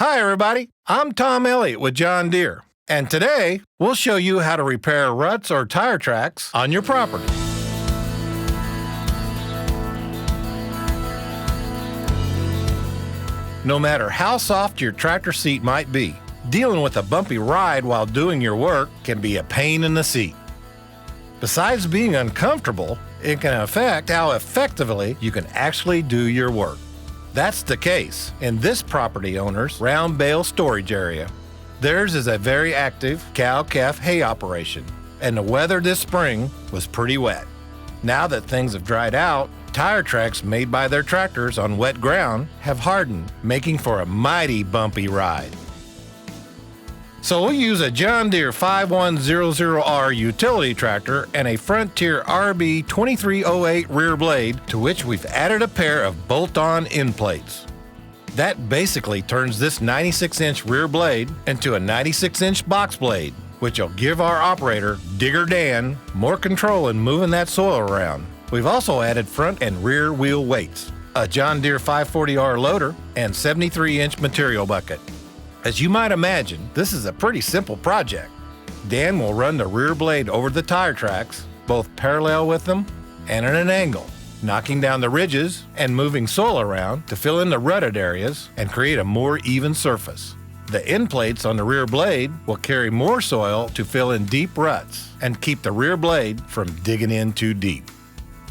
Hi, everybody. I'm Tom Elliott with John Deere, and today we'll show you how to repair ruts or tire tracks on your property. No matter how soft your tractor seat might be, dealing with a bumpy ride while doing your work can be a pain in the seat. Besides being uncomfortable, it can affect how effectively you can actually do your work. That's the case in this property owner's round bale storage area. Theirs is a very active cow-calf hay operation, and the weather this spring was pretty wet. Now that things have dried out, tire tracks made by their tractors on wet ground have hardened, making for a mighty bumpy ride. So we'll use a John Deere 5100R utility tractor and a Frontier RB 2308 rear blade, to which we've added a pair of bolt-on end plates. That basically turns this 96-inch rear blade into a 96-inch box blade, which will give our operator, Digger Dan, more control in moving that soil around. We've also added front and rear wheel weights, a John Deere 540R loader, and 73-inch material bucket. As you might imagine, this is a pretty simple project. Dan will run the rear blade over the tire tracks, both parallel with them and at an angle, knocking down the ridges and moving soil around to fill in the rutted areas and create a more even surface. The end plates on the rear blade will carry more soil to fill in deep ruts and keep the rear blade from digging in too deep.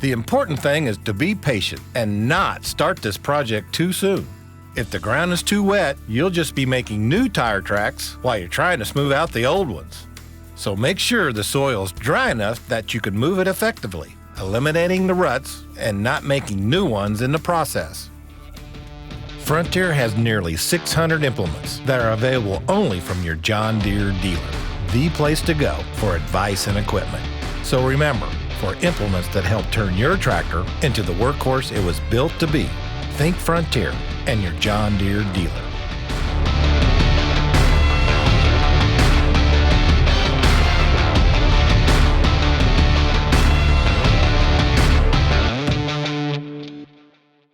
The important thing is to be patient and not start this project too soon. If the ground is too wet, you'll just be making new tire tracks while you're trying to smooth out the old ones. So make sure the soil is dry enough that you can move it effectively, eliminating the ruts and not making new ones in the process. Frontier has nearly 600 implements that are available only from your John Deere dealer, the place to go for advice and equipment. So remember, for implements that help turn your tractor into the workhorse it was built to be, think Frontier and your John Deere dealer.